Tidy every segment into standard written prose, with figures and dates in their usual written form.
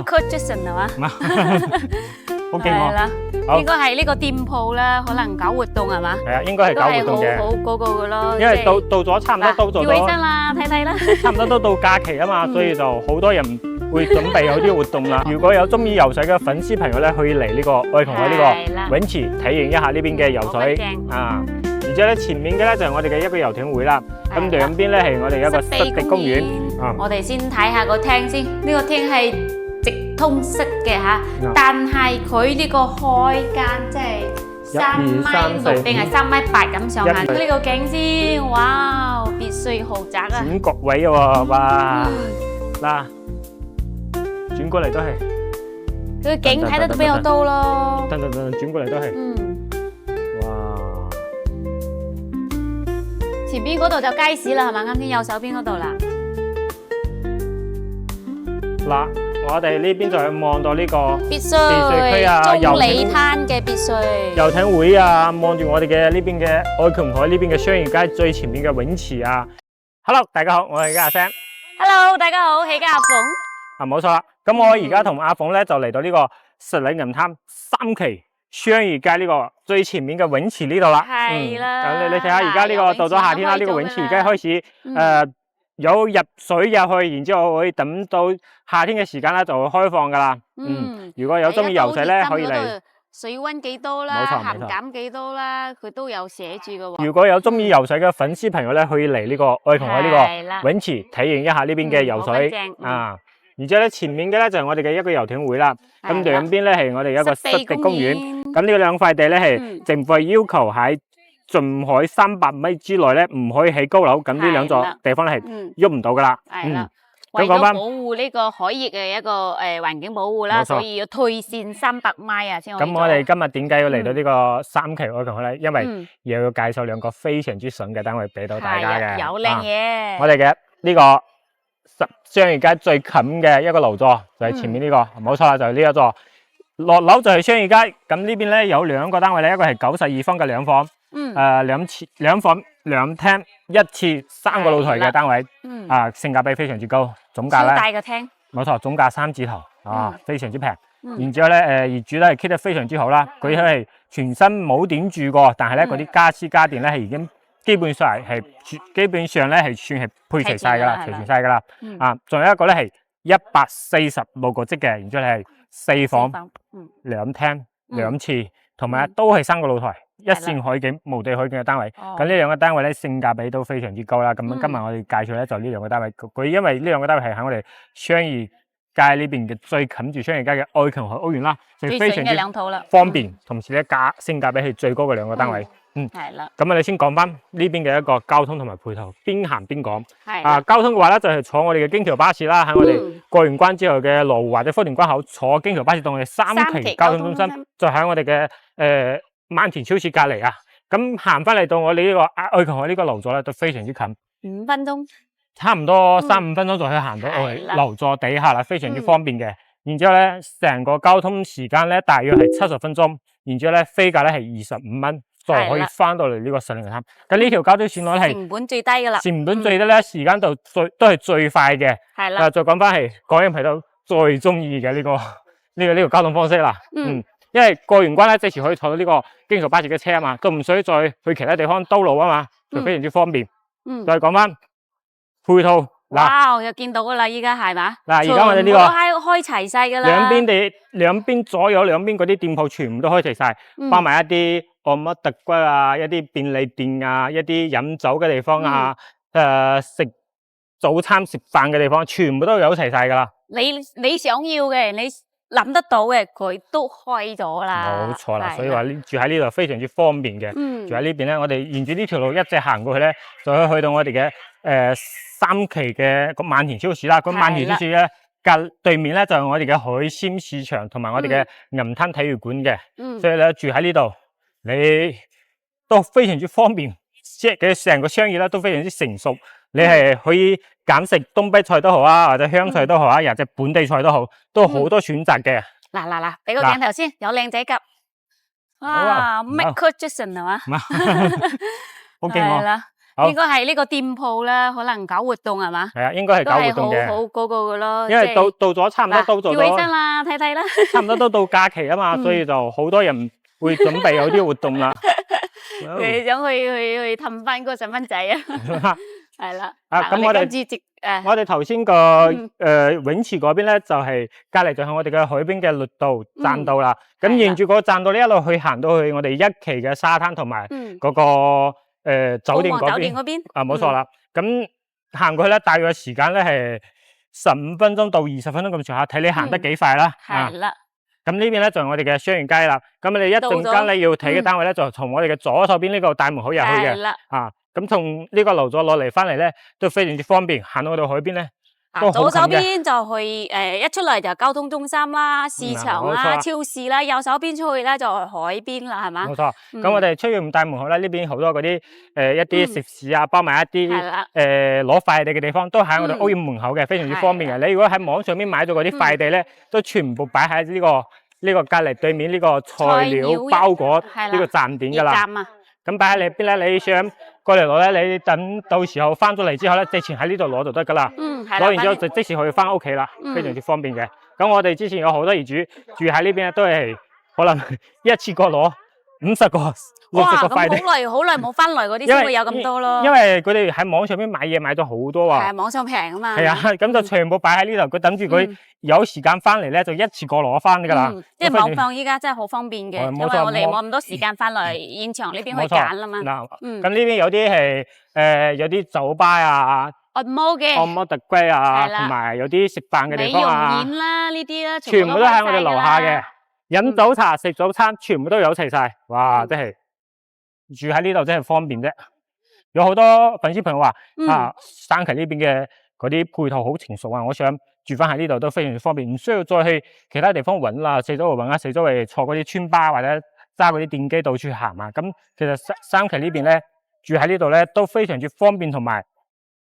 Michael Jackson 係嘛？好勁喎！係啦，應該係呢個店鋪啦，可能搞活動係嘛？係啊，應該係搞活動嘅。好嗰個嘅咯。因為到咗差唔多到咗，要起身啦，睇睇啦。差唔多都到假期啊嘛，所以就好多人會準備有啲活動啦。如果有中意游水嘅粉絲朋友咧，可以嚟呢個愛琴海呢個泳池體驗一下呢邊嘅游水啊。然之後咧，前面嘅咧就係我哋嘅一個遊艇會啦。咁兩邊咧係我哋一個濕地公園。我哋先睇下個廳先，呢個廳係直通式嘅吓，但係佢呢個開間即係3.6米定係3.8米咁上下。呢個景先，哇，別墅豪宅啊！轉角位喎，哇！嗱，轉過嚟都係。佢景睇得都比較多咯。等，轉過嚟都係。哇！前邊嗰度就街市啦，係嘛？啱先右手邊嗰度啦。嗱，我哋呢邊就係望到呢個別墅區啊，中里灘嘅別墅，遊艇會啊，望住我哋嘅呢邊嘅愛琴海呢邊嘅商業街最前面嘅泳池啊。Hello， 大家好，我係阿 Sam。Hello， 大家好，係阿鳳。啊，冇錯啦。咁我而家同阿鳳咧就嚟到呢個石嶺銀灘3期商業街呢個最前面嘅泳池呢度啦。係啦。你睇下而家呢個到咗夏天啦，呢個泳池而家開始有入水入去，然之後會等到夏天嘅時間咧就會開放噶啦。如果有中意游水咧，可以嚟。水溫幾多啦？鹹減幾多啦？佢都有寫住噶喎。如果有中意游水嘅粉絲朋友咧，可以嚟呢個愛琴海呢個泳池體驗一下呢邊嘅游水啊。然之後咧前面嘅咧就係我哋嘅一個遊艇會啦。咁兩邊咧係我哋一個濕地公園。咁呢兩塊地咧係政府係要求喺近海300米之內咧唔可以起高樓，咁呢兩座地方咧係喐唔到噶啦。為咗保護呢個海域嘅一個環境保護啦，所以要退線300米啊先可以。咁我哋今日點解要嚟到呢個3期愛琴海咧？因為又要介紹兩個非常之筍嘅單位俾到大家嘅。有靚嘢。我哋嘅呢個商業街最近嘅一個樓座就係前面呢個，冇錯啦，就係呢一座。落樓就係商業街。咁呢邊咧有兩個單位咧，一個係92方嘅兩房。兩房兩廳一次3個露台嘅單位，性價比非常之高，總價咧，超大嘅廳，冇錯，總價3字頭，非常之平。然之後咧，業主咧係 keep 得非常之好啦，佢係全新冇點住過，但係咧嗰啲家私家電咧係已經基本上係算係配齊晒噶啦，齊全晒噶啦。仲有一個咧係146個積嘅，然之後係4房兩廳兩次，同埋都係3個露台。一線海景、無地海景嘅單位，咁呢兩個單位咧性價比都非常之高啦。咁今日我哋介紹咧就呢兩個單位，佢因為呢兩個單位係喺我哋商業街呢邊嘅最近住商業街嘅愛琴海屋苑啦，就非常之方便，同時咧性價比係最高嘅兩個單位。係啦。咁我哋先講翻呢邊嘅一個交通同埋配套，邊行邊講。交通嘅話咧就係坐我哋嘅京橋巴士啦，喺我哋過完關之後嘅羅湖或者福田關口坐京橋巴士到我哋3期交通中心，就喺我哋嘅萬田超市隔籬啊，咁行翻嚟到我哋呢個愛琴海呢個樓座咧，都非常之近，5分鐘，差唔多3-5分鐘就可以行到我哋樓座底下啦，非常之方便嘅。然之後咧，成個交通時間咧大約係70分鐘，然之後咧飛價咧係25蚊，就可以翻到嚟呢個石嶺銀灘。咁呢條交通線路係成本最低噶啦，成本最低咧，時間就都係最快嘅。係啦，再講翻係港人頻道最中意嘅呢個交通方式啦。因為過完關咧，即時可以坐到呢個京橋巴士嘅車啊嘛，都唔使再去其他地方兜路啊嘛，就非常之方便。再講翻配套，哇，又見到噶啦，依家係嘛？嗱，而家我哋呢個開齊晒噶啦，兩邊左右兩邊嗰啲店鋪全部都開齊晒，包埋一啲按摩特骨啊，一啲便利店啊，一啲飲酒嘅地方啊，食早餐食飯嘅地方，全部都有齊晒噶啦。你想要嘅，你諗得到嘅，佢都開咗啦。冇錯啦，所以話住喺呢度非常之方便嘅。住喺呢邊咧，我哋沿住呢條路一直行過去咧，就可以去到我哋嘅3期嘅個萬田超市啦。咁萬田超市咧隔對面咧就係我哋嘅海鮮市場同埋我哋嘅銀灘體育館嘅。所以咧住喺呢度，你都非常之方便，即係成個商業咧都非常之成熟。你係可以揀食東北菜都好啊，或者湘菜都好啊，或者本地菜都好，都好多選擇嘅。嗱，俾個鏡頭先，有靚仔夾，哇 ，Michael Jackson 係嘛？好勁喎！應該係呢個店鋪啦，可能搞活動係嘛？係啊，應該係搞活動嘅。好嗰個嘅咯。因為到咗差唔多到咗。叫起身啦，睇睇啦。差唔多都到假期啊嘛，所以就好多人會準備有啲活動啦。佢想去氹翻個細蚊仔啊。係啦。咁我哋頭先個泳池嗰邊咧，就係隔籬就係我哋嘅海邊嘅綠道棧道啦。咁沿住個棧道呢一路去行到去我哋一期嘅沙灘同埋嗰個酒店嗰邊。冇錯啦。咁行過去咧，大約時間咧係15分鐘到20分鐘咁上下，睇你行得幾快啦。係啦。咁呢邊咧就係我哋嘅商業街啦。咁你一陣間你要睇嘅單位咧，就從我哋嘅左手邊呢個大門口入去嘅。係啦。咁從呢個樓座落嚟翻嚟咧，都非常之方便。行到海邊咧，左手邊就去一出嚟就交通中心啦、市場啦、超市啦；右手邊出去咧就係海邊啦，係嘛？冇錯。咁我哋出去大門口咧，呢邊好多嗰啲一啲食肆啊，包埋一啲攞快遞嘅地方，都喺我哋屋苑門口嘅，非常之方便嘅。你如果喺網上邊買咗嗰啲快遞咧，都全部擺喺呢個隔籬對面呢個菜料包裹呢個站點噶啦。咁擺喺你邊咧？你想過嚟攞咧？你等到時候翻咗嚟之後咧，直接喺呢度攞就得噶啦。攞完之後就即時可以翻屋企啦，非常之方便嘅。咁我哋之前有好多業主住喺呢邊咧，都係可能一次過攞50個、60個快遞。哇！咁好耐冇翻嚟嗰啲先會有咁多咯。因為佢哋喺網上邊買嘢買咗好多啊。係網上平啊嘛。係啊，咁就全部擺喺呢度，佢等住佢有時間翻嚟咧，就一次過攞翻噶啦。即係網購依家真係好方便嘅，因為我哋冇咁多時間翻嚟現場呢邊去揀啦嘛。咁呢邊有啲係有啲酒吧啊。按摩特龜啊，同埋有啲食飯嘅地方啊，美容院啦呢啲啦，全部都喺我哋樓下嘅。飲早茶、食早餐，全部都有齊晒。哇！真係住喺呢度真係方便啫。有好多粉絲朋友話三期呢邊嘅嗰啲配套好成熟啊，我想住翻喺呢度都非常之方便，唔需要再去其他地方揾啦，四周圍揾啊，四周圍坐嗰啲村巴或者揸嗰啲電機到處行啊。咁其實三期呢邊咧住喺呢度咧都非常之方便同埋。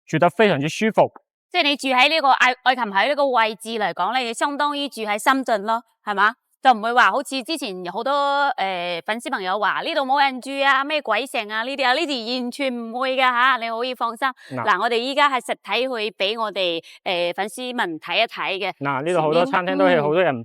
住得非常之舒服，即係你住喺呢個愛琴海呢個位置嚟講咧，你相當於住喺深圳咯，係嘛？就唔會話好似之前好多粉絲朋友話呢度冇人住啊，咩鬼城啊呢啲啊，呢啲完全唔會噶吓，你可以放心。嗱，我哋依家係實體去俾我哋粉絲們睇一睇嘅。嗱，呢度好多餐廳都係好多人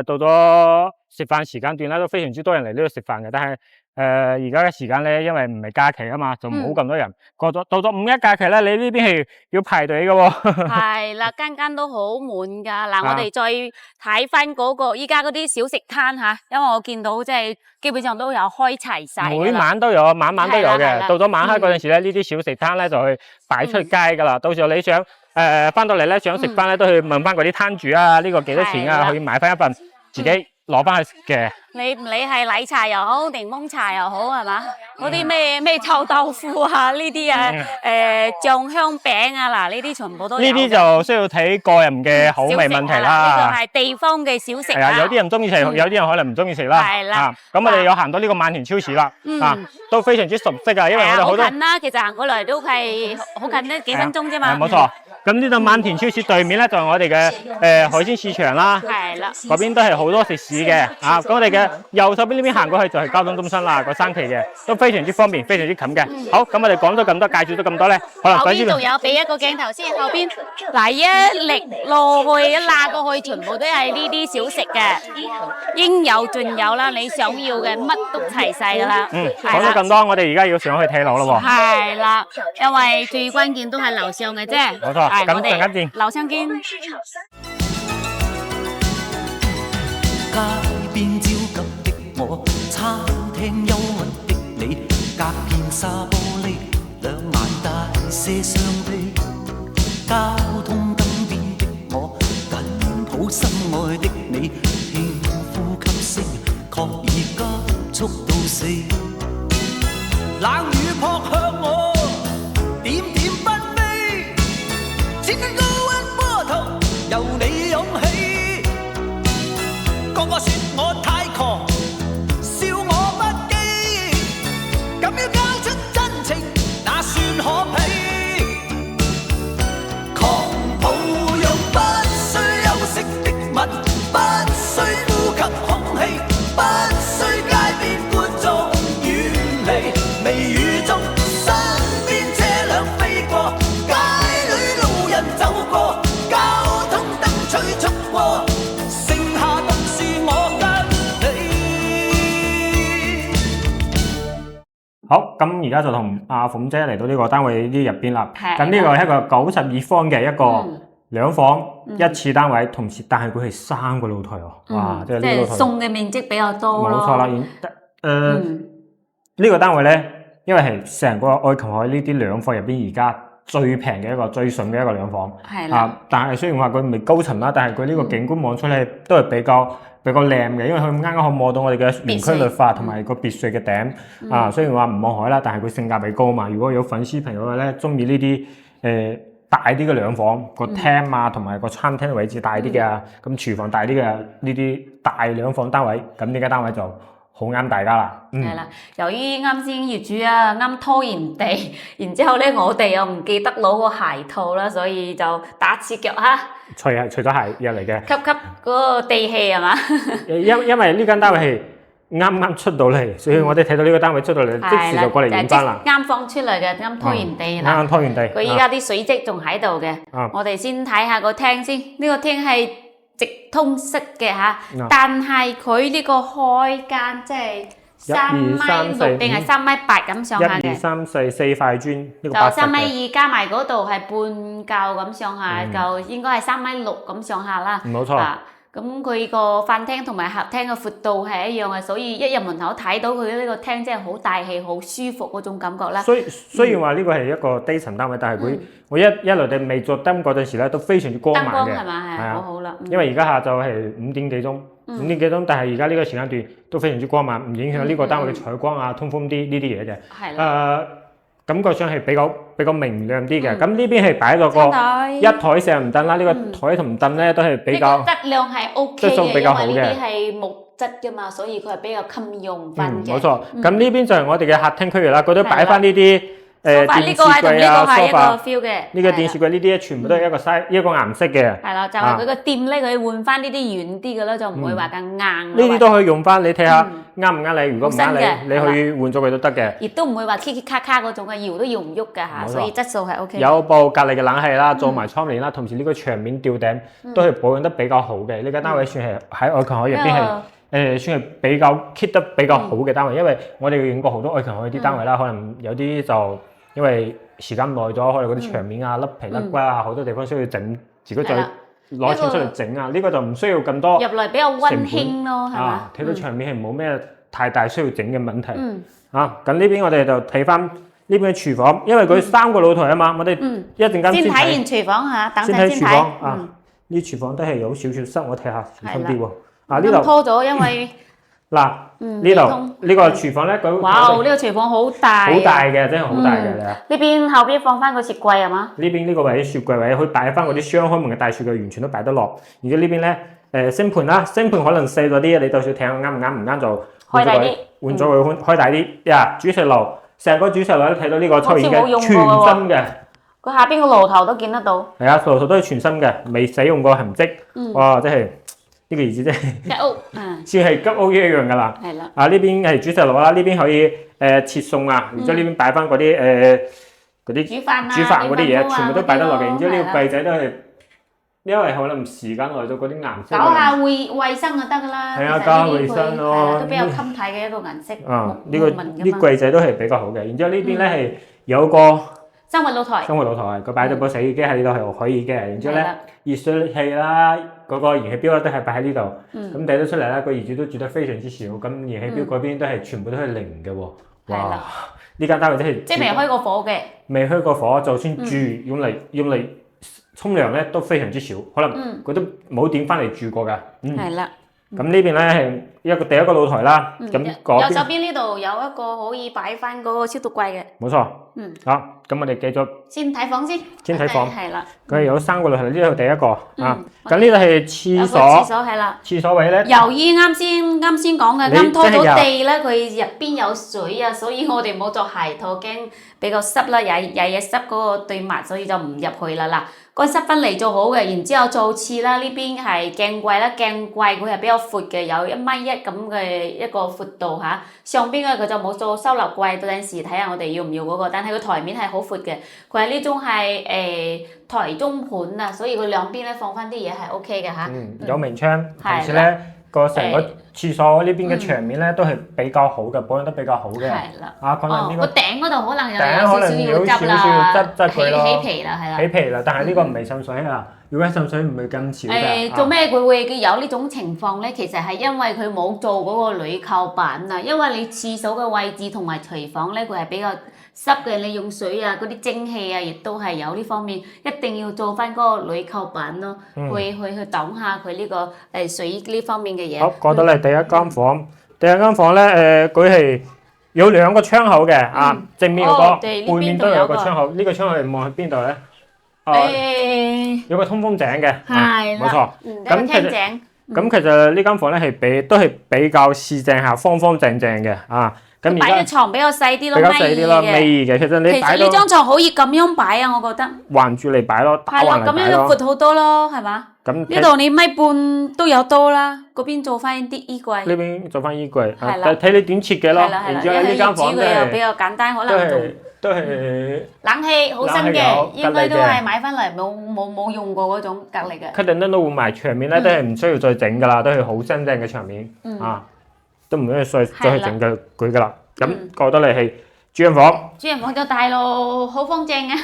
到咗食飯時間段咧，都非常之多人嚟呢度食飯嘅，但係。而家嘅時間咧，因為唔係假期啊嘛，就冇咁多人。到咗5一假期咧，你呢邊係要排隊嘅喎。係啦，間間都好滿噶。嗱，我哋再睇翻嗰個依家嗰啲小食攤吓，因為我見到即係基本上都有開齊晒。每晚都有，晚晚都有嘅。到咗晚黑嗰陣時咧，呢啲小食攤咧就去擺出街噶啦。到時候你想翻到嚟咧想食翻咧，都去問翻嗰啲攤主啊，呢個幾多錢啊，可以買翻一份自己。攞翻去食嘅，你係奶茶又好，檸檬茶又好，係嘛？嗰啲咩臭豆腐啊，呢啲啊，醬香餅啊，嗱，呢啲全部都有。呢啲就需要睇個人嘅口味問題啦。呢個係地方嘅小食。係啊，有啲人中意食，有啲人可能唔中意食啦。係啦。咁我哋有行到呢個萬田超市啦，都非常之熟悉啊，因為我哋好多。好近啦，其實行過嚟都係好近咧，幾分鐘啫嘛。冇錯。咁呢度萬田超市對面咧就係我哋嘅海鮮市場啦。係啦。嗰邊都係好多食肆嘅，咁我哋嘅右手邊呢邊行過去就係交通中心啦，個三期嘅都非常之方便，非常之近嘅。好，咁我哋講咗咁多，介紹咗咁多咧，可能後邊仲有俾一個鏡頭先，後邊嗱一力落去一拉過去，全部都係呢啲小食嘅，應有盡有啦，你想要嘅乜都齊晒噶啦。講咗咁多，我哋而家要上去睇樓咯喎。係啦，因為最關鍵都係樓上嘅啫。冇錯，咁陣間見。樓上見。街邊焦急的我，餐廳憂鬱的你，隔片沙玻璃，兩眼帶些傷悲。交通燈邊的我，緊抱心愛的你，輕呼吸聲，確已急速到死。冷雨撲向我，點點紛飛，千斤高溫波濤，由你湧起。個個說我太狂，笑我不羈，敢要交出真情，那算可比？狂咁而家就同阿鳳姐嚟到呢個單位呢入邊啦。係咁呢個係一個92方嘅一個兩房一次單位，同時但係佢係3個露台喎。哇！即係呢個露台送嘅面積比較多咯。冇錯啦，呢個單位咧，因為係成個愛琴海呢啲兩房入邊而家最平嘅一個最順嘅一個兩房。係啦。但係雖然話佢未高層啦，但係佢呢個景觀望出嚟都係比較靚嘅，因為佢啱啱可摸到我哋嘅園區綠化同埋個別墅嘅頂。雖然話唔望海啦，但係佢性價比高嘛。如果有粉絲朋友咧中意呢啲大啲嘅兩房，個廳啊同埋個餐廳位置大啲嘅，咁廚房大啲嘅呢啲大兩房單位，咁呢間單位就好啱大家啦。係啦，由於啱先業主啱拖完地，然之後咧我哋又唔記得攞個鞋套啦，所以就打次腳嚇。除咗鞋入嚟嘅。吸嗰個地氣係嘛？因為呢間單位係啱出到嚟，所以我哋睇到呢個單位出到嚟，即時就過嚟驗翻啦。啱放出嚟嘅，啱拖完地啦。啱拖完地。佢依家啲水漬仲喺度嘅。我哋先睇下個廳先，呢個廳係直通式嘅嚇，但係佢呢個開間即係3.6米定係3.8米咁上下嘅。1、2、3、4，4塊磚，呢個就3.2米加埋嗰度係半嚿咁上下，就應該係3.6米咁上下啦。冇錯。咁佢個飯廳同埋客廳嘅闊度係一樣嘅，所以一入門口睇到佢呢個廳真係好大氣、好舒服嗰種感覺啦。雖然話呢個係一個低層單位，但係佢我一來哋未着燈嗰陣時咧，都非常之光猛嘅。燈光係嘛？係好好啦。因為而家下晝係5點幾鐘，但係而家呢個時間段都非常之光猛，唔影響呢個單位嘅採光啊、通風啲呢啲嘢嘅。係啦。感覺上係比較明亮啲嘅，咁呢邊係擺咗個一台成人凳啦，呢個台同凳咧都係比較質量係 OK 嘅，比較好嘅，因為呢啲係木質㗎嘛，所以佢係比較襟用翻嘅。冇錯，咁呢邊就係我哋嘅客廳區域啦，嗰度擺翻呢啲電視櫃啊、梳化，呢個電視櫃呢啲咧全部都係一個顏色嘅。係啦，就係佢個墊咧，佢換翻呢啲軟啲嘅啦，就唔會話咁硬。呢啲都可以用翻，你睇下啱唔啱你？如果唔啱你，你可以換咗佢都得嘅。亦都唔會話咔咔嗰種嘅，搖都搖唔喐㗎嚇，所以質素係 OK。有部隔離嘅冷氣啦，做埋窗簾啦，同時呢個牆面吊頂都係保養得比較好嘅。呢間單位算係喺愛琴海入邊係算係比較 keep 得比較好嘅單位，因為我哋影過好多愛琴海啲單位啦，可能有啲就因為時間耐咗，可能嗰啲牆面啊、甩皮甩骨啊，好多地方需要整，自己再攞錢出嚟整啊。呢個就唔需要咁多。入嚟比較溫馨咯，係嘛？睇到牆面係冇咩太大需要整嘅問題。咁呢邊我哋就睇翻呢邊嘅廚房，因為佢3個露台啊嘛，我哋一陣間先睇完廚房嚇，等陣先睇。廚房啊，呢廚房都係有少少濕，我睇下小心啲喎。呢度拖咗，因為嗱呢度呢個廚房咧，哇！呢個廚房好大，好大嘅，真係好大嘅。呢邊後邊放翻個雪櫃係嘛？呢邊呢個位雪櫃位，可以擺翻嗰啲雙開門嘅大雪櫃，完全都擺得落。而家呢邊咧，星盤啦，星盤可能細咗啲，你到時睇下啱唔啱就開大啲，換咗佢開大啲。呀，煮食爐，成個煮食爐都睇到呢個抽煙嘅全新嘅。佢下邊個爐頭都見得到。係啊，爐頭都係全新嘅，未使用過痕跡。哇！真係〜呢個意思即係吉屋，算係吉屋一樣噶啦。係啦。呢邊係煮食爐啦，呢邊可以切餸啊，然之後呢邊擺翻嗰啲煮飯嗰啲嘢，全部都擺得落嘅。然之後呢個櫃仔都係，因為可能時間耐咗嗰啲顏色。搞下衞生就得㗎啦。係啊，搞下衞生咯。都比較襟睇嘅一個顏色。呢櫃仔都係比較好嘅。然之後呢邊咧係有個生活露台，佢擺咗部洗衣機喺呢度係可以嘅。然之後咧熱水器啦，嗰個燃氣表都係擺喺呢度。咁睇得出嚟咧，個業主都住得非常之少。咁燃氣表嗰邊都係全部都係零嘅喎。哇！呢間單位真係即係未開過火嘅。未開過火，就算住用嚟沖涼咧都非常之少，可能佢都冇點翻嚟住過㗎。係啦。咁呢邊咧係第一個露台啦。咁右手邊呢度有一個可以擺翻嗰個消毒櫃嘅。冇錯。好，咁我哋繼續先睇房先。係啦。佢有3個露台，呢度第一個啊。咁呢度係廁所。廁所係啦。廁所位咧。由於啱先講嘅啱拖咗地咧，佢入邊有水啊，所以我哋冇着鞋套，驚比較濕啦，日日濕嗰個對襪，所以就唔入去啦嗱。個濕分離做好嘅，然之後做廁啦，呢邊係鏡櫃啦，鏡櫃佢係比較闊嘅，有1.1米咁嘅一個闊度嚇。上邊咧佢就冇做收納櫃，到陣時睇下我哋要唔要嗰個，但係個台面係好闊嘅，佢係呢種係台中盤啊，所以佢兩邊咧放翻啲嘢係 OK 嘅嚇。有明窗，同時咧個成個廁所呢邊嘅牆面咧都係比較好嘅，保養得比較好嘅。係啦。啊，可能呢個個頂嗰度可能有頂少可能有少少要執少啦，要執佢咯，起皮啦，係啦。起皮啦，但係呢個唔係滲水啊。如果係滲水唔會咁少嘅。做咩佢會有呢種情況咧？其實係因為佢冇做嗰個鋁扣板啊，因為你廁所嘅位置同埋廚房咧，佢係比較濕嘅，你用水啊嗰啲蒸氣啊，亦都係有呢方面，一定要做翻嗰個鋁扣板咯，去擋下佢呢個水呢方面嘅嘢。好，過到嚟第一間房，第一間房咧佢係有兩個窗口嘅啊，正面嗰個背面都有個窗口，呢個窗口係望去邊度咧？有個通風井嘅，冇錯。咁其實呢間房咧都係比較市正下，方方正正嘅啊。咁而家擺嘅床比較細啲咯，比較細啲咯，尾嘅。其實你擺呢張床可以咁樣擺啊，我覺得。橫住嚟擺咯，打橫嚟擺咯。咁樣就闊好多咯，係嘛？咁呢度你米半都有多啦，嗰邊做翻啲衣櫃。呢邊做翻衣櫃，睇你點設計咯。然之後呢間房佢又比較簡單，可能都係冷氣好新嘅，應該都係買翻嚟冇用過嗰種隔離嘅。肯定都換埋牆面咧，都係唔需要再整噶啦，都係好新淨嘅牆面啊，都唔需要再去整嘅佢噶啦。咁過得嚟係主人房，主人房就大咯，好方正啊！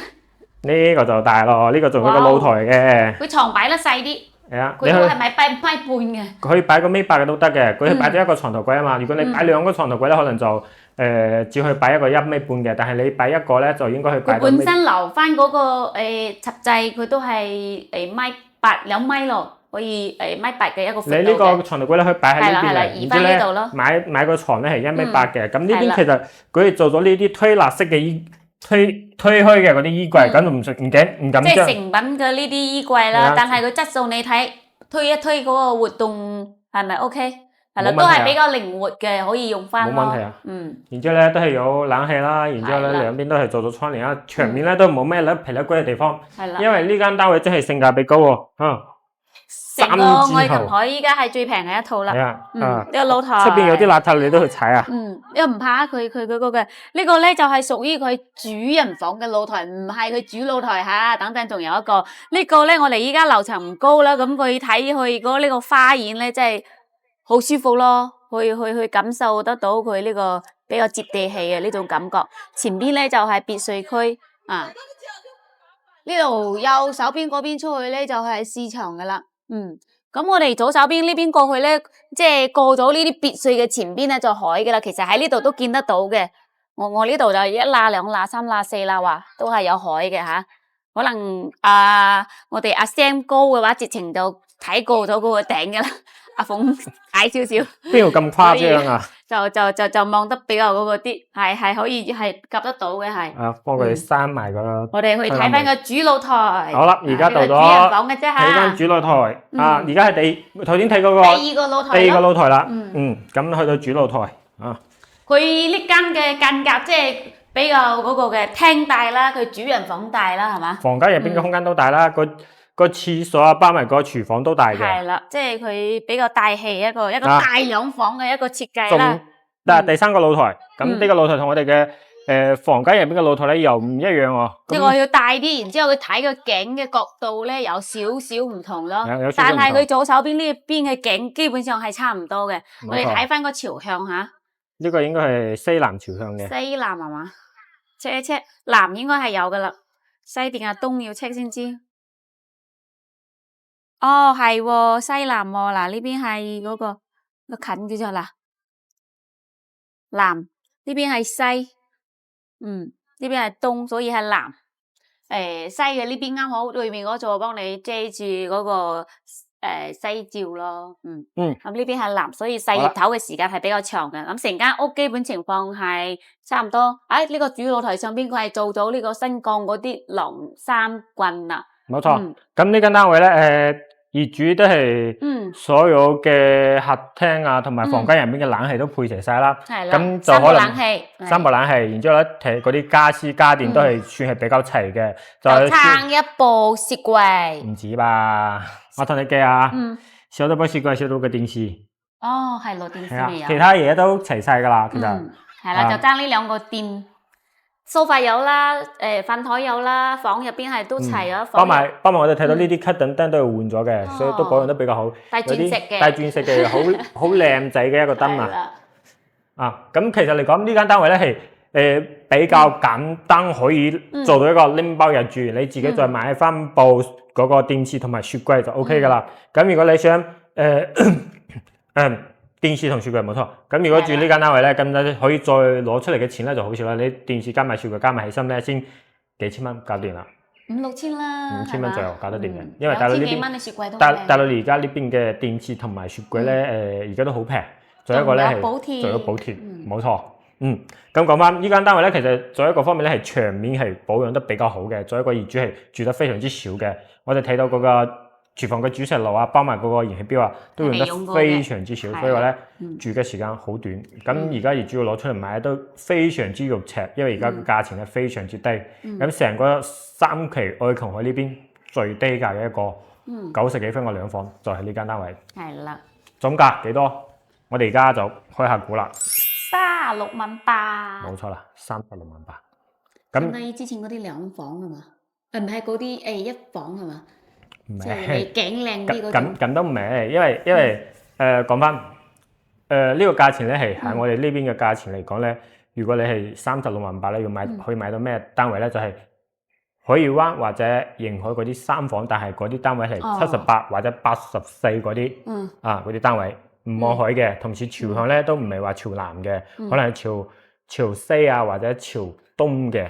呢個就大咯，呢個仲有個露台嘅。佢床擺得細啲，係啊，佢係咪擺米半嘅？可以擺個米八嘅都得嘅，佢係擺咗一個床頭櫃啊嘛。如果你擺兩個床頭櫃咧，可能就只可以擺一個1.5米嘅，但係你擺一個咧就應該去擺到米。佢本身留翻嗰個插掣，佢都係2.8米咯。可以1.8米嘅一個闊度嘅。你呢個床頭櫃咧可以擺喺呢邊嚟，移翻呢度咯。買個床咧係1.8米嘅，咁呢邊其實佢哋做咗呢啲推納式嘅推開嘅嗰啲衣櫃，咁就唔敢將。即係成品嘅呢啲衣櫃啦，但係佢質素你睇推一推嗰個活動係咪 OK？係啦，都係比較靈活嘅，可以用翻咯。冇問題啊。然之後咧都係有冷氣啦，然之後咧兩邊都係做咗窗簾啦，牆面咧都冇咩甩皮甩骨嘅地方。係啦。因為呢間單位真係性價比高喎，成個愛琴海依家係最平嘅一套啦。呢個露台。出邊有啲邋遢你都去踩啊？又唔怕佢嗰個嘅呢個咧就係屬於佢主人房嘅露台，唔係佢主露台嚇。等陣仲有一個呢個咧，我哋依家樓層唔高啦，咁佢睇去嗰呢個花園咧，真係好舒服咯。去感受得到佢呢個比較接地氣嘅呢種感覺。前邊咧就係別墅區啊，呢度右手邊嗰邊出去咧就係市場噶啦。咁我哋左手邊呢邊過去咧，即係過咗呢啲別墅嘅前邊咧就海噶啦。其實喺呢度都見得到嘅。我呢度就1罅、2罅、3罅、4罅話都係有海嘅吓。可能我哋阿 Sam 高嘅話，直情就睇過咗嗰個頂噶啦。阿鳳矮少少，邊度咁誇張啊？就望得比較嗰個啲，係可以係夾得到嘅係。幫佢哋閂埋個。我哋去睇翻個主露台。好啦，而家到咗。主人房嘅啫吓。睇翻主露台而家係頭先睇嗰個第二個露台。第二個露台啦。咁去到主露台啊。佢呢間嘅間隔即係比較嗰個嘅廳大啦，佢主人房大啦，係嘛？房間入邊嘅空間都大啦，個廁所啊，包埋個廚房都大嘅。係啦，即係佢比較大氣一個大兩房嘅一個設計啦。第三個露台，咁呢個露台同我哋嘅房間入邊嘅露台咧又唔一樣喎。呢個要大啲，然之後佢睇個景嘅角度咧有少少唔同咯。但係佢左手邊呢邊嘅景基本上係差唔多嘅。我哋睇翻個朝向吓。呢個應該係西南朝向嘅。西南係嘛？check 一 check，南應該係有噶啦。西定係東要 check 先知。哦，係喎，西南喎，嗱呢邊係嗰個近叫做嗱南，呢邊係西，呢邊係東，所以係南。西嘅呢邊啱好對面嗰座幫你遮住嗰個西照咯，咁呢邊係南，所以曬熱頭嘅時間係比較長嘅。咁成間屋基本情況係差唔多。呢個主露台上邊佢係做咗呢個新鋼嗰啲晾衫棍啦。冇錯，咁呢間單位咧，業主都係所有嘅客廳啊，同埋房間入邊嘅冷氣都配齊晒啦。係啦，咁就可能三部冷氣，然之後咧，嗰啲家私家電都係算係比較齊嘅。就撐一部雪櫃。唔止吧？我同你計啊，少咗部雪櫃，少咗個電視。哦，係咯，電視未有。其他嘢都齊晒噶啦，其實。係啦，就爭呢兩個電。sofa 有啦，飯台有啦，房入邊係都齊咗。包埋我哋睇到呢啲 cut 燈都係換咗嘅，所以都保養得比較好。帶鑽石嘅，帶鑽石嘅，好靚仔嘅一個燈啊！咁其實嚟講呢間單位咧係比較簡單，可以做到一個拎包入住，你自己再買翻部嗰個電視同埋雪櫃就 OK 噶啦。咁如果你想電視同雪櫃冇錯，咁如果住呢間單位咧，咁你可以再攞出嚟嘅錢咧就好少啦。你電視加埋雪櫃加埋起身咧，先幾千蚊搞掂啦，5、6千啦，5千蚊左右搞得掂嘅。因為大陸呢邊，大陸而家呢邊嘅電視同埋雪櫃咧，而家都好平，仲有一個咧係仲有補貼，冇錯。咁講翻呢間單位咧，其實仲有一個方面咧係牆面係保養得比較好嘅，仲有一個業主係住得非常之少嘅。我哋睇到嗰個廚房嘅主石爐啊，包埋嗰個燃氣表啊，都用得非常之少，所以話咧住嘅時間好短。咁而家業主要攞出嚟賣都非常之肉赤，因為而家嘅價錢係非常之低。咁成個三期愛琴海呢邊最低價嘅一個90幾分嘅兩房就係呢間單位。係啦，總價幾多？我哋而家就開下估啦。36萬8，冇錯啦，36萬8。咁你之前嗰啲兩房係嘛？唔係嗰啲一房係嘛？唔係你頸靚啲嗰種。咁都唔係，因為講翻呢個價錢咧係喺我哋呢邊嘅價錢嚟講咧，如果你係36萬8咧，可以買到咩單位咧？就係海怡灣或者迎海嗰啲三房，但係嗰啲單位係78或者84嗰啲嗰啲單位。唔望海嘅，同時朝向咧都唔係話朝南嘅，可能係朝西啊或者朝東嘅，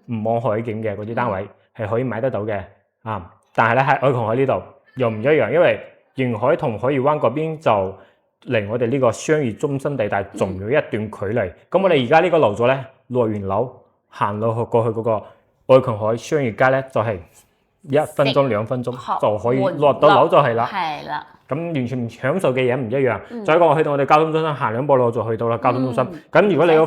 唔望海景嘅嗰啲單位係可以買得到嘅啊。但係咧喺愛琴海呢度又唔一樣，因為迎海同海怡灣嗰邊就離我哋呢個商業中心地帶仲有一段距離。咁我哋而家呢個樓座咧落完樓行路過去嗰個愛琴海商業街咧，就係1分鐘2分鐘就可以落到樓就係啦。係啦。咁完全享受嘅嘢唔一樣。再一個，我去到我哋交通中心行2步路就去到啦。交通中心。咁如果你有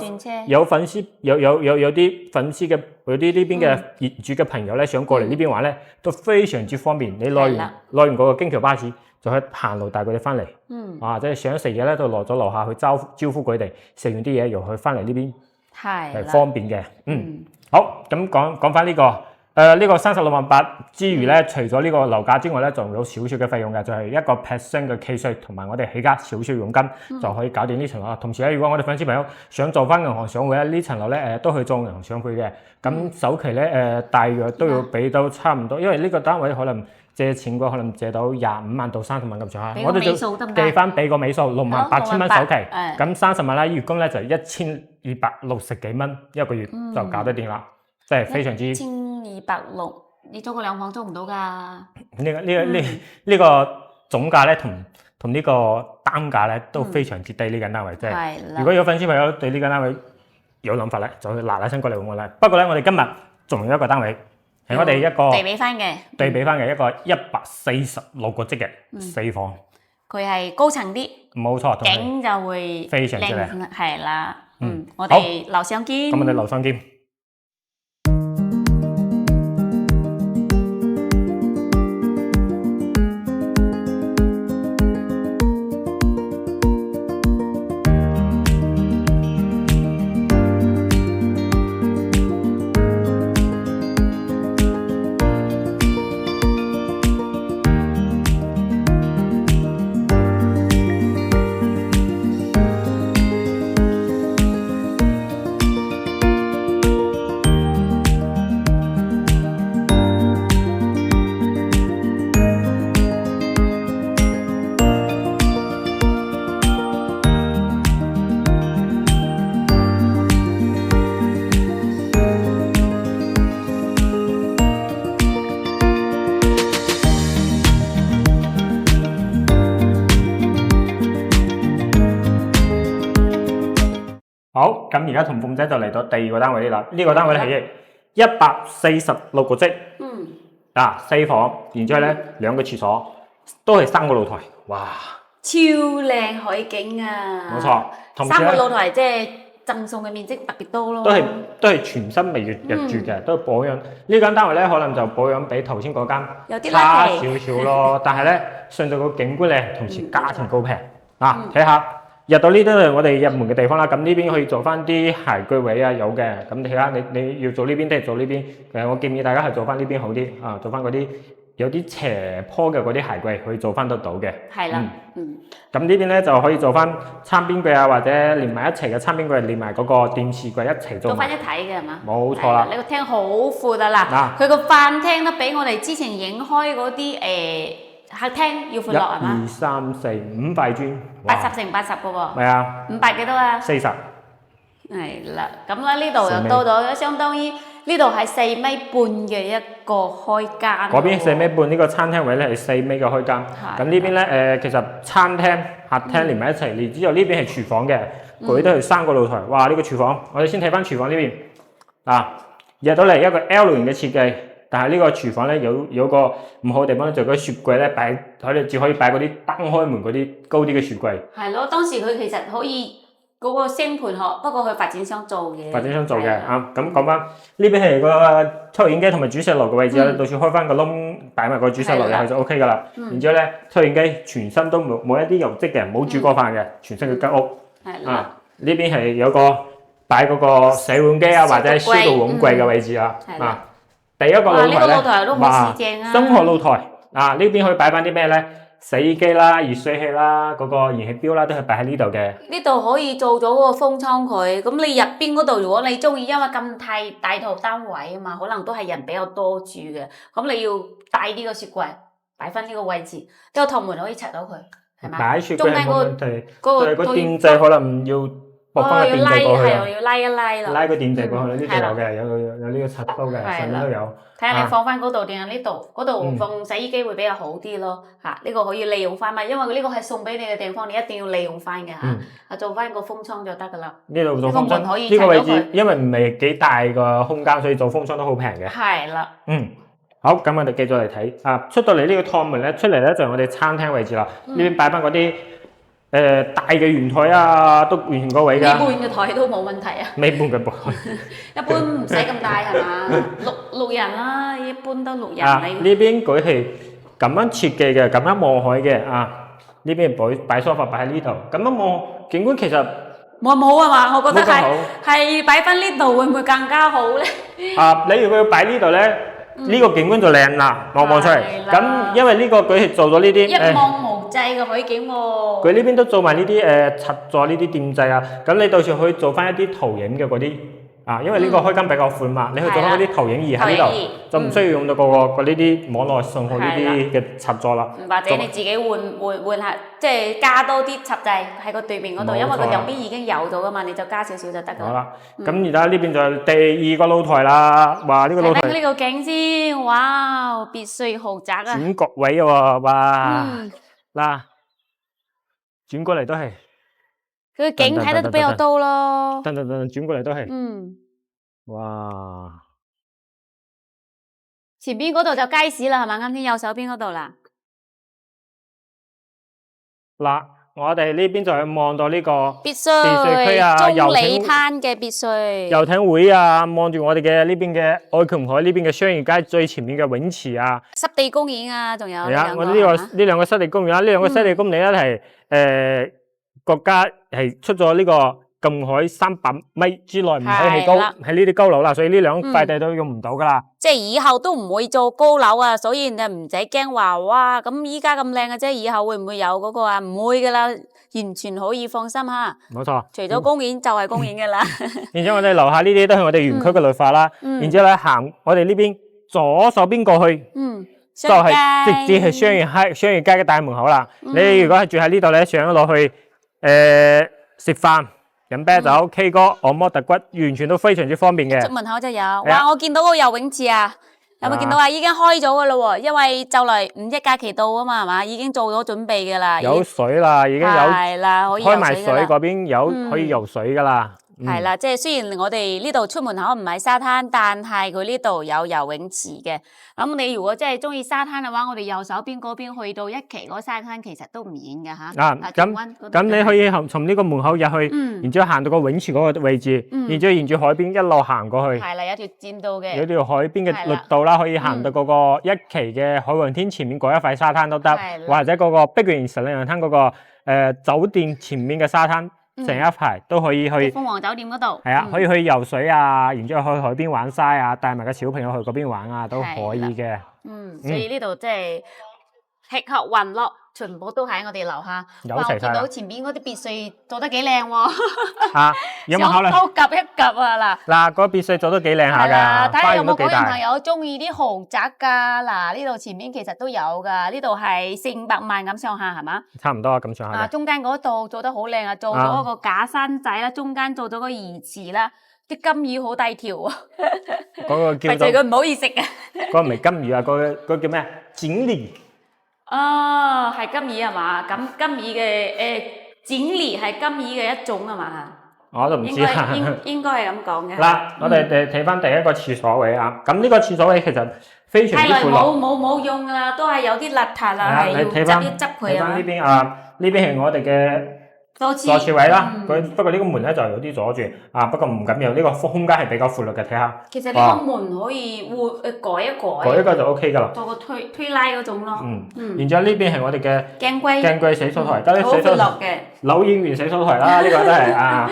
粉絲有啲粉絲嘅有啲呢邊嘅業主嘅朋友咧，想過嚟呢邊玩咧，都非常之方便。你攞完嗰個京橋巴士，就可以行路帶佢哋翻嚟。即係想食嘢咧，就落咗樓下去招呼佢哋，食完啲嘢又去翻嚟呢邊，係方便嘅。好，咁講翻呢個。呢個36萬8之餘咧，除咗呢個樓價之外咧，仲有少少嘅費用嘅，就係1% 嘅契稅同埋我哋起家少少佣金就可以搞掂呢層樓。同時咧，如果我哋粉絲朋友想做翻銀行上會咧，呢層樓咧都去做銀行上會嘅。咁首期咧大約都要俾到差唔多，因為呢個單位可能借錢嘅可能借到25萬到30萬咁上下。我哋就計翻俾個尾數6萬8千蚊首期，咁30萬啦，月供咧就1260幾蚊一個月就搞得掂啦，即係非常之。1260，你租個兩房租唔到㗎。呢個總價咧同呢個單價咧都非常之低。呢間單位即係，如果有粉絲朋友對呢間單位有諗法咧，就嗱聲過嚟揾我啦。不過咧，我哋今日仲有一個單位係我哋一個對比翻嘅一個146個積嘅4房。佢係高層啲，冇錯，景就會非常之靚。係啦，我哋樓上見。咁我哋樓上見。好，咁而家同鳳仔就嚟到第二個單位啦。呢個單位係146個積，4房，然之後咧2個廁所，都係3個露台，哇！超靚海景啊！冇錯，同時3個露台即係贈送嘅面積特別多咯。都係全新未入住嘅，都保養。呢間單位咧可能就保養比頭先嗰間有啲差少少咯，但係咧順道個景觀咧，同時價錢高平。睇下入到呢度係我哋入門嘅地方啦。咁呢邊可以做翻啲鞋具位啊，有嘅。咁睇下你要做呢邊定係做呢邊？我建議大家係做翻呢邊好啲啊，做翻嗰啲有啲斜坡嘅嗰啲鞋櫃可以做翻得到嘅。係啦，咁呢邊咧就可以做翻餐邊櫃啊，或者連埋一齊嘅餐邊櫃，連埋嗰個電視櫃一齊做。做翻一體嘅係嘛？冇錯啦。呢個廳好闊啊嗱，佢個飯廳都比我哋之前影開嗰啲客廳要闊落係嘛？ 1、2、3、4、5塊磚，80乘80嘅喎。係啊。500幾多啊？40。係啦，咁咧呢度又多咗，相當於呢度係4米半嘅一個開間。嗰邊4米半，呢個餐廳位咧係4米嘅開間。咁呢邊咧其實餐廳、客廳連埋一齊，然之後呢邊係廚房嘅，佢都係3個露台。哇！呢個廚房，我哋先睇翻廚房呢邊入到嚟一個 L 型嘅設計。但係呢個廚房咧有個唔好嘅地方咧，就係嗰雪櫃咧擺佢哋只可以擺嗰啲燈開門嗰啲高啲嘅雪櫃。係咯，當時佢其實可以嗰個星盤殼，不過佢發展商做嘅。發展商做嘅咁講翻呢邊係個抽油煙機同埋煮食爐嘅位置啦，到時開翻個窿擺埋個煮食爐入去就 OK 噶啦。然之後咧，抽油煙機全身都冇一啲油漬嘅，冇煮過飯嘅，全新嘅吉屋。係啦。呢邊係有個擺嗰個洗碗機啊，或者係消毒碗櫃嘅位置啦。第一個露台咧，哇！中學露台呢邊可以擺翻啲咩咧？洗衣機啦、熱水器啦、嗰個燃氣錶啦，都係擺喺呢度嘅。呢度可以做咗個風倉佢，咁你入邊嗰度，如果你中意，因為咁大套單位啊嘛，可能都係人比較多住嘅，咁你要帶呢個雪櫃擺翻呢個位置，個趟門可以拆到佢，係嘛？擺雪櫃冇問題，就係個電掣可能要駁翻個電掣過去啊。要拉一拉咯。拉個電掣過去，呢度有嘅，有呢個插頭嘅，上面都有。睇下你放翻嗰度定係呢度？嗰度放洗衣機會比較好啲咯。呢個可以利用翻嘛，因為呢個係送俾你嘅地方，你一定要利用翻嘅做翻個風倉就得噶啦。呢度做風倉，呢個位置因為唔係幾大個空間，所以做風倉都好平嘅。係啦。好，咁我哋繼續嚟睇出到嚟呢個趟門咧，出嚟咧就係我哋餐廳位置啦。呢邊擺翻嗰啲大嘅圓台啊，都完全個位㗎。尾半嘅台都冇問題啊。尾半嘅台。一般唔使咁大係嘛？六人啦，一般都6人。呢邊佢係咁樣設計嘅，咁樣望海嘅呢邊擺梳化擺喺呢度，咁樣望景觀其實冇咁好啊嘛，我覺得係擺翻呢度會唔會更加好咧？你如果要擺呢度咧，呢個景觀就靚啦，望出嚟。咁因為呢個佢係做咗呢啲一望無際嘅海景喎。佢呢邊都做埋呢啲插座呢啲電掣啊，咁你到時可以做翻一啲投影嘅嗰啲因為呢個開間比較寬嘛，你去做翻嗰啲投影儀喺呢度，就唔需要用到個呢啲網絡信號呢啲嘅插座啦。或者你自己換下，即係加多啲插掣喺個對面嗰度，因為佢兩邊已經有咗噶嘛，你就加少少就得噶啦。好啦，咁而家呢邊就係第2個露台啦，哇！呢個露台睇呢個景先，哇！別墅豪宅啊！轉角位喎，哇！嗱，轉過嚟都係。佢景睇得都比較多咯。等，轉過嚟都係。哇！前邊嗰度就街市啦，係嘛？啱先右手邊嗰度啦。嗱，我哋呢邊就係望到呢個別墅區啊，中里灘嘅別墅。遊艇會啊，望住我哋嘅呢邊嘅愛琴海呢邊嘅商業街最前面嘅泳池啊。濕地公園啊，仲有。係啊，我呢兩個濕地公園啦，呢兩個濕地公園咧係國家係出咗呢個禁海300米之內唔可以起高，喺呢啲高樓啦，所以呢兩塊地都用唔到噶啦。即係以後都唔會做高樓啊，所以你唔使驚話哇，咁依家咁靚嘅啫，以後會唔會有嗰個啊？唔會噶啦，完全可以放心吓。冇錯，除咗公園就係公園噶啦。然之後我哋樓下呢啲都係我哋園區嘅綠化啦。然之後咧行我哋呢邊左手邊過去，就係直接係商業街嘅大門口啦。你如果係住喺呢度咧，上咗落去。食飯、飲啤酒、K 歌、按摩、揼骨，完全都非常之方便嘅。出門口就有，哇！我見到個游泳池啊，有冇見到啊？已經開咗噶啦喎，因為就嚟5一假期到啊嘛，係嘛？已經做咗準備噶啦。有水啦，已經有。係啦，可以開埋水嗰邊有可以游水噶啦。係啦，即係雖然我哋呢度出門口唔係沙灘，但係佢呢度有游泳池嘅。咁你如果真係中意沙灘嘅話，我哋右手邊嗰邊去到一期嗰沙灘，其實都唔遠嘅吓。咁你可以從呢個門口入去，然之後行到個泳池嗰個位置，然之後沿住海邊一路行過去。係啦，有條澗道嘅。有條海邊嘅綠道啦，可以行到嗰個一期嘅海皇天前面嗰一塊沙灘都得，或者嗰個碧桂園石嶺灘嗰個酒店前面嘅沙灘成一排都可以去。鳳凰酒店嗰度。係啊，可以去游水啊，然之後去海邊玩沙啊，帶埋個小朋友去嗰邊玩啊，都可以嘅。所以呢度即係吃喝玩樂，全部都喺我哋樓下。有齊晒。我見到前邊嗰啲別墅做得幾靚喎。嚇，有冇考慮？都夾一夾啊嗱。嗱，個別墅做得幾靚下㗎，睇下有冇幾大。嗰啲朋友中意啲豪宅㗎？嗱，呢度前面其實都有㗎，呢度係400-500萬咁上下係嘛？差唔多咁上下。中間嗰度做得好靚啊，做咗一個假山仔啦，中間做咗個魚池啦。啲金魚好低調啊！嗰個叫做佢唔好意思啊！嗰個唔係金魚啊，嗰個叫咩？錦鯉。哦，係金魚係嘛？咁金魚嘅錦鯉係金魚嘅一種係嘛？我都唔知啊。應該係咁講嘅。嗱，我哋睇翻第一個廁所位啊。咁呢個廁所位其實非常之闊落。冇用㗎啦，都係有啲邋遢啦，係要執一執佢啊。睇翻呢邊啊，呢邊係我哋嘅坐廁位啦，不過呢個門咧就有啲阻住啊，不過唔緊要，呢個空間係比較闊落嘅，睇下。其實呢個門可以改一改。改一個就 OK 噶啦。做個推拉嗰種咯。然之後呢邊係我哋嘅鏡櫃洗手台，得啲洗手台。柳影園洗手台啦，呢個都係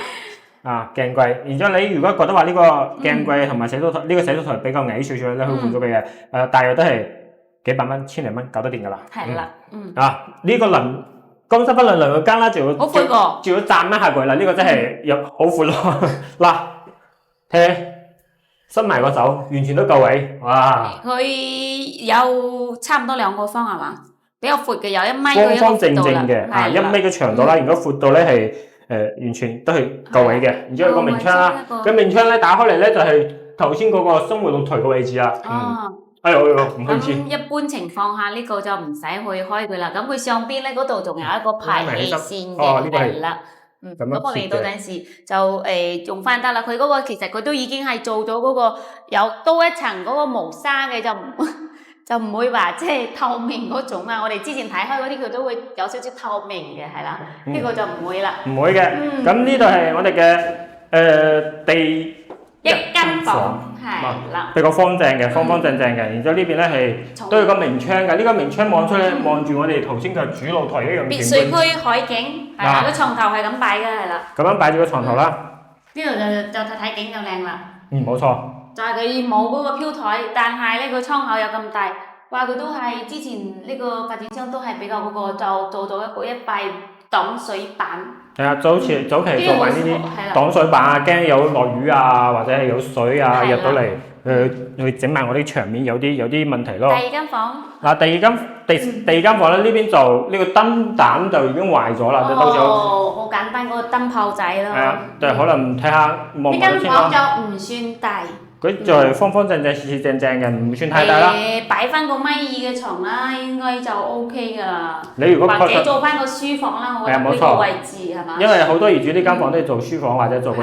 鏡櫃。然之後你如果覺得話呢個鏡櫃同埋洗手台呢個洗手台比較矮少少咧，可以換咗佢嘅，大約都係幾百蚊、千零蚊搞得掂噶啦。係啦，呢個乾濕分兩個間啦，仲要讚一下佢啦，呢個真係有好闊咯。嗱，睇伸埋個手，完全都夠位，哇！佢有差唔多2個方係嘛？比較闊嘅，有1米嘅方方正正嘅，1米嘅長度啦，如果闊度咧係完全都係夠位嘅。然之後個明窗啦，個明窗咧打開嚟咧就係頭先嗰個生活露台嘅位置啦。哎呦，唔好意思。一般情況下呢個就唔使去開佢啦。咁佢上邊咧嗰度仲有一個排氣扇嘅，係啦。咁我哋到陣時就用翻得啦。佢嗰個其實佢都已經係做咗嗰個有多一層嗰個磨砂嘅，就唔會話即係透明嗰種啊。我哋之前睇開嗰啲佢都會有少少透明嘅，係啦。呢個就唔會啦。唔會嘅。咁呢度係我哋嘅第一間房係啦，比較方正嘅，方正嘅。然之後呢邊咧係都有個明窗嘅，呢個明窗望出咧望住我哋頭先嘅主露台一樣。別墅區海景係啦，個床頭係咁擺嘅係啦。咁樣擺住個床頭啦。呢度就睇景就靚啦。冇錯。就係佢冇嗰個飄台，但係咧個窗口有咁大，話佢都係之前呢個發展商都係比較嗰個就做咗一塊擋水板。係啊，早期做埋呢啲擋水板啊，驚有落雨啊，或者係有水啊入到嚟，去整埋我啲牆面有啲問題咯。第二間房嗱，第二間房咧，呢邊就呢個燈膽就已經壞咗啦，到時候好簡單嗰個燈泡仔咯。係啊，就可能睇下望唔到先咯。呢間房就唔算大。佢就係方方正正、四正正嘅，唔算太大啦。擺翻個1.2米嘅床啦，應該就 OK 噶啦。你如果或者做翻個書房啦，我覺得呢個位置係嘛？因為好多業主呢間房都係做書房或者做嗰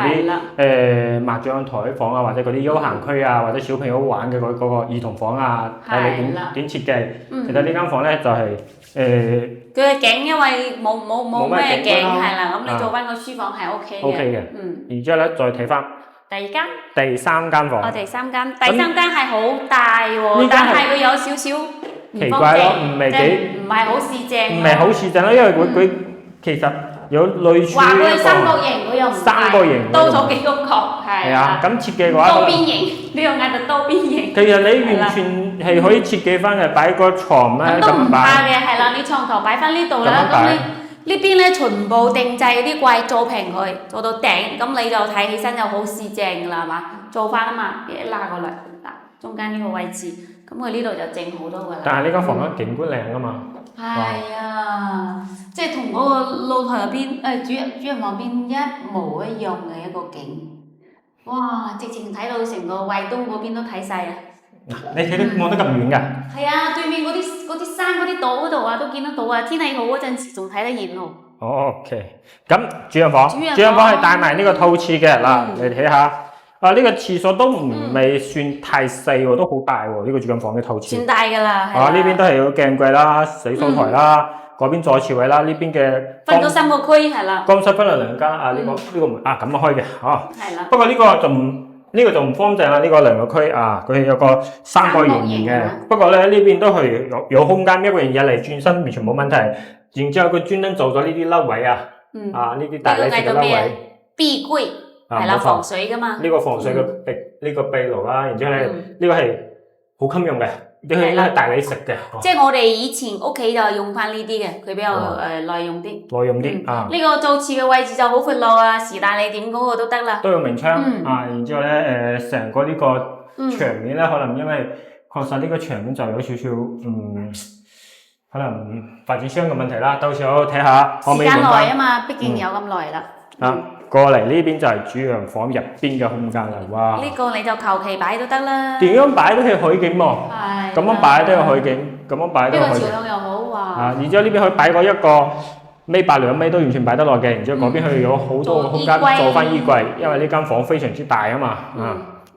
啲麻將台房啊，或者嗰啲休閒區啊，或者小朋友玩嘅嗰個兒童房啊，睇你點設計。其實呢間房咧就係佢嘅景因為冇咩景係啦，咁你做翻個書房係 OK 嘅。OK 嘅。然之後咧再睇翻。第三間房。第三間係好大喎，但係佢有少少奇怪咯，唔係好市正。唔係好市正咯，因為佢其實有類似。話佢係三角形，佢又唔係。三角形。多咗幾個角，係啊。咁設計嘅話。多邊形，呢個嗌做多邊形。其實你完全係可以設計翻嘅，擺個床咧咁擺。咁都唔怕嘅，係啦，你床頭擺翻呢度啦，咁你。呢邊咧全部定製嗰啲櫃做平佢，做到頂，咁你就睇起身就好市正㗎啦，係嘛？做翻啊嘛，一拉過嚟，嗱，中間呢個位置，咁佢呢度就正好多㗎啦。但係呢間房咧景觀靚㗎嘛。係啊，即係同嗰個露台入邊，主人房邊一模一樣嘅一個景。哇！直情睇到成個惠東嗰邊都睇晒啊！你睇到望得咁遠㗎？係啊，對面嗰啲山嗰啲島嗰度啊，都見得到啊！天氣好嗰陣時仲睇得見喎。OK， 咁主人房係帶埋呢個套廁嘅嗱，你睇下啊，呢個廁所都唔係算太細喎，都好大喎，呢個主人房嘅套廁。算大㗎啦。啊，呢邊都係有鏡櫃啦、洗手台啦，嗰邊坐廁位啦，呢邊嘅分咗3個區係啦。乾濕分兩間啊，呢個門啊咁開嘅，哦。係啦。不過呢個就呢個就唔方正啦，呢個兩個區啊，佢有個三角形嘅。不過咧呢邊都係有空間，一個人入嚟轉身完全冇問題。然之後佢專登做咗呢啲凹位啊，啊呢啲大理石嘅凹位。壁櫃係啦，防水噶嘛。呢個防水嘅呢個壁爐啦，然之後咧呢個係好襟用嘅。呢個應該係大理石嘅，即係我哋以前屋企就用翻呢啲嘅，佢比較耐用啲。耐用啲啊！呢個做廁嘅位置就好闊落啊，是但你點嗰個都得啦。都有明窗啊，然之後咧成個呢個牆面咧，可能因為確實呢個牆面就有少少可能發展商嘅問題啦。到時候睇下可唔可以換翻。時間耐啊嘛，畢竟有咁耐啦。過嚟呢邊就係主陽房入邊嘅空間啦，哇！呢個你就求其擺都得啦。點樣擺都係海景喎，咁樣擺都有海景，咁樣擺都有海景。呢個朝向又好哇。然之後呢邊可以擺個一個米八兩米都完全擺得落嘅，然之後嗰邊佢有好多個空間做翻衣櫃，因為呢間房非常之大啊嘛，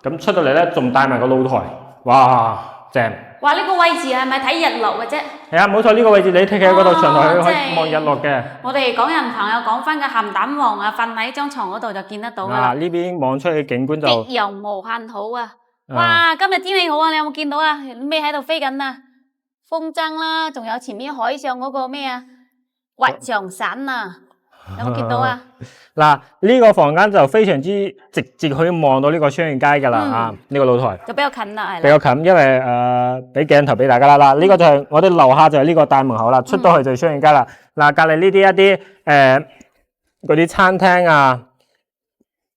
咁出到嚟咧仲帶埋個露台，哇，正！哇！呢個位置係咪睇日落嘅啫？係啊，冇錯，呢個位置你企喺嗰度上台可以望日落嘅。我哋港人朋友講翻嘅鹹蛋黃啊，瞓喺張床嗰度就見得到啦。呢邊望出去景觀就夕陽無限好啊！哇，今日天氣好啊，你有冇見到啊？咩喺度飛緊啊？風箏啦，仲有前面海上嗰個咩啊？滑翔傘啊！有冇見到啊？嗱，呢個房間就非常之直接可以望到呢個雙園街噶啦呢個露台就比較近啦，係比較近，因為俾鏡頭俾大家啦。嗱，呢個就係我哋樓下就係呢個大門口啦，出到去就係雙園街啦。嗱，隔離呢啲一啲嗰啲餐廳啊，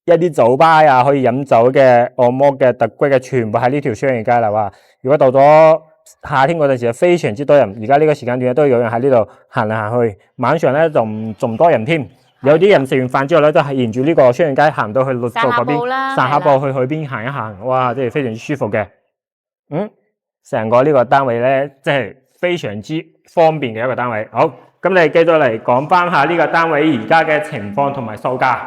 一啲酒吧啊，可以飲酒嘅、按摩嘅、特歸嘅，全部喺呢條雙園街啦。哇！如果到咗夏天嗰陣時，非常之多人。而家呢個時間段都有人喺呢度行嚟行去，晚上咧仲多人添。有啲人食完飯之後咧，都係沿住呢個雙園街行到去綠道嗰邊，散下步去海邊行一行，哇！真係非常之舒服嘅。成個呢個單位咧，即係非常之方便嘅一個單位。好，咁你繼續嚟講翻下呢個單位而家嘅情況同埋售價。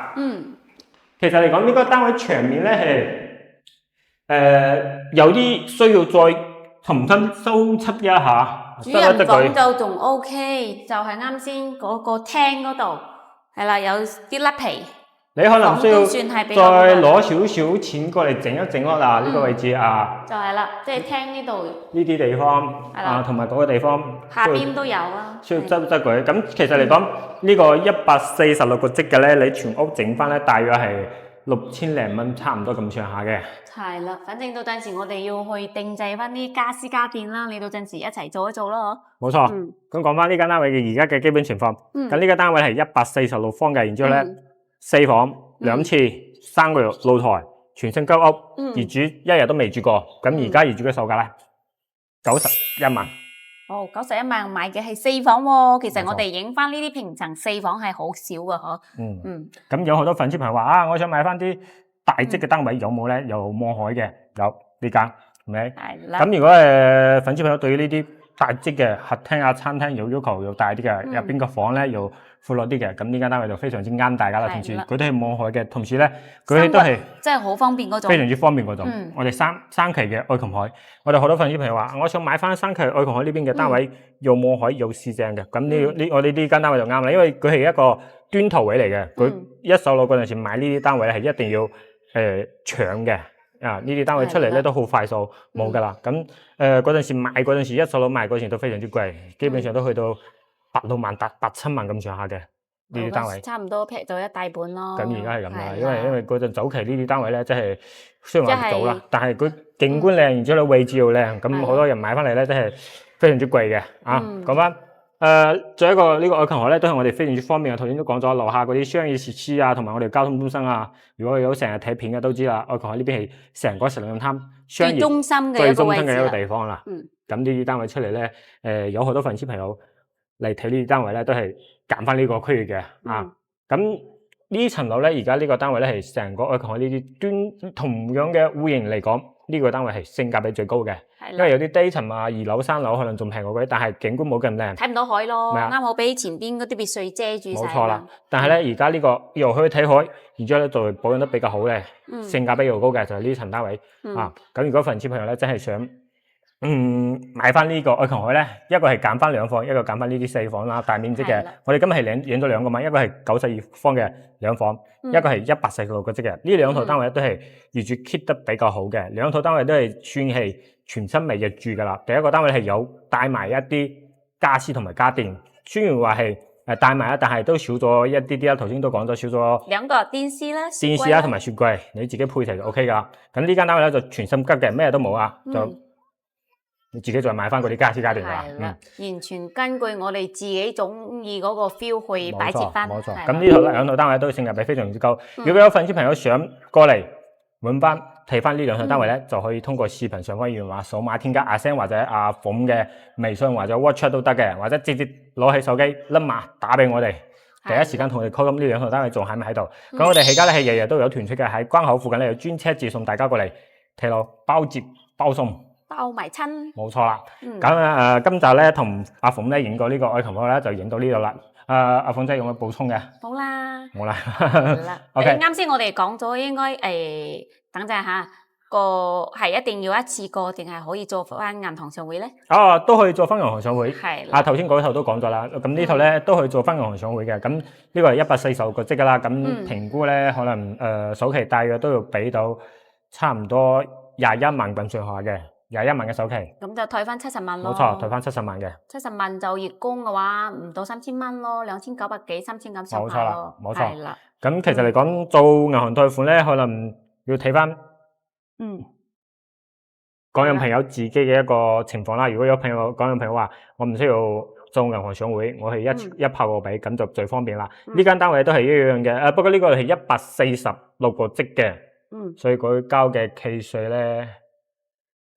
其實嚟講呢個單位牆面咧係有啲需要再重新修葺一下。主人房就仲 OK， 就係啱先嗰個廳嗰度。係啦，有啲甩皮，你可能需要再攞少少錢過嚟整一整咯。嗱，呢個位置啊，就係啦，即係廳呢度呢啲地方啊，同埋嗰個地方下邊都有啊，需要執佢。咁其實嚟講，呢個146個積嘅咧，你全屋整翻咧，大約係6000零蚊，差唔多咁上下嘅。係啦，反正到陣時我哋要去定製翻啲家私家電啦，你到陣時一齊做一做咯，冇錯。咁講翻呢間單位嘅而家嘅基本情況。咁呢個單位係146方嘅，然之後咧4房2廁3個露台，全新交屋，業主一日都未住過。咁而家業主嘅售價咧91萬。91萬買嘅係4房喎，其實我哋影翻呢啲平層4房係好少㗎嗬。咁有好多粉絲朋友話我想買翻啲大積嘅單位，有冇咧？有望海嘅，有呢間，係咪？係啦。咁如果粉絲朋友對於呢啲大積嘅客廳啊、餐廳有要求又大啲嘅，入邊個房咧又闊落啲嘅，咁呢間單位就非常之啱大家啦。同時佢都係望海嘅，同時咧佢都係真係好方便嗰種，非常之方便嗰種。我哋三期嘅愛琴海，我哋好多粉絲朋友話我想買翻三期愛琴海呢邊嘅單位，又望海又市正嘅，咁我哋呢間單位就啱啦，因為佢係一個端頭位嚟嘅，佢一手樓嗰陣時買呢啲單位係一定要搶嘅。呢啲單位出嚟咧都好快數冇噶啦，咁嗰陣時賣嗰陣時，一手樓賣嗰陣時都非常之貴，基本上都去到8-6萬、8-7萬咁上下嘅呢啲單位，差唔多劈咗一大半咯。咁而家係咁啦，因為嗰陣早期呢啲單位咧，真係雖然話早啦，但係佢景觀靚，然之後位置又靚，咁好多人買翻嚟咧，真係非常之貴嘅。講翻仲有一個呢個愛琴海咧，都係我哋非常之方便嘅。頭先都講咗，樓下嗰啲商業設施啊，同埋我哋交通中心啊。如果有成日睇片嘅都知啦，愛琴海呢邊係成個石龍灘商業最中心嘅一個地方啦。咁呢啲單位出嚟咧，有好多粉絲朋友嚟睇呢啲單位咧，都係揀翻呢個區域嘅。咁呢層樓咧，而家呢個單位咧係成個愛琴海呢啲同樣嘅戶型嚟講，呢個單位係性價比最高嘅。因為有啲低層啊、2樓、3樓可能仲平過佢，但係景觀冇咁靚，睇唔到海咯，啱好俾前邊嗰啲別墅遮住晒。冇錯啦，但係咧而家呢個又可以睇海，然之後咧就保養得比較好嘅，性價比又高嘅就係呢層單位。咁如果粉絲朋友咧真係想買翻呢個愛琴海咧，一個係揀翻2房，一個揀翻呢啲4房啦，大面積嘅。我哋今日係領咗2個嘛，一個係92方嘅2房，一個係146個積嘅。呢2套單位都係業主 keep 得比較好嘅，2套單位都係算係全新未入住噶啦。第一個單位係有帶埋一啲家私同埋家電，雖然話係帶埋啦，但係都少咗一啲啲啦。頭先都講咗少咗2個電視啦，電視啦同埋雪櫃，你自己配齊就 OK 噶。咁呢間單位咧就全新吉嘅，咩都冇啊，就你自己再買翻嗰啲家私家電啦。完全根據我哋自己中意嗰個 feel 去擺設翻。冇錯。咁呢套2套單位都性價比非常之高。如果有粉絲朋友想過嚟揾翻睇翻呢2套單位咧，就可以通過視頻上方電話掃碼添加阿聲或者阿鳳嘅微信或者 WhatsApp 都得嘅，或者直接攞起手機拎碼打俾我哋，第一時間同我哋 call。咁呢2套單位仲喺咪喺度？咁我哋起家咧係日日都有團出嘅，喺關口附近咧有專車接送大家過嚟睇樓，包接包送。包埋親，冇錯啦。咁今集咧同阿鳳咧影過呢個愛琴海咧就影到呢度啦。阿鳳仔有冇補充嘅？冇啦，冇啦。OK。啱先我哋講咗應該等陣嚇個係一定要一次過定係可以做翻銀行上會咧？都可以做翻銀行上會。係。頭先嗰套都講咗啦。咁呢套咧都可以做翻銀行上會嘅。咁呢個係140個積噶啦。咁評估咧可能首期大約都要俾到差唔多21萬咁上下嘅。21萬嘅首期，咁就退翻70萬咯。冇錯，退翻70萬嘅。70萬就月供嘅話，唔到3000蚊咯，2900幾3000咁上下咯。冇錯啦，冇錯。係啦。咁其實嚟講，做銀行貸款咧，可能要睇翻港人朋友自己嘅一個情況啦。如果有港人朋友話，我唔需要做銀行上會，我係一炮過俾，咁就最方便啦。呢間單位都係一樣嘅，不過呢個係146個積嘅，所以佢交嘅契稅咧。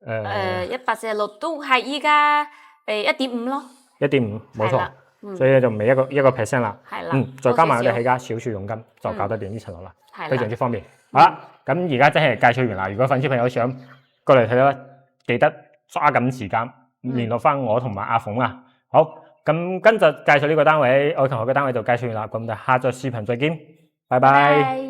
146都係依家1.5咯，1.5冇錯，所以就唔係一個 percent 啦。係啦，再加埋我哋起家少少佣金就搞得掂呢層樓啦，非常之方便。好啦，咁而家真係介紹完啦。如果粉絲朋友想過嚟睇咧，記得抓緊時間聯絡翻我同埋阿鳳啊。好，咁跟住介紹呢個單位，愛琴海嘅單位就介紹完啦。咁就下集視頻再見，拜拜。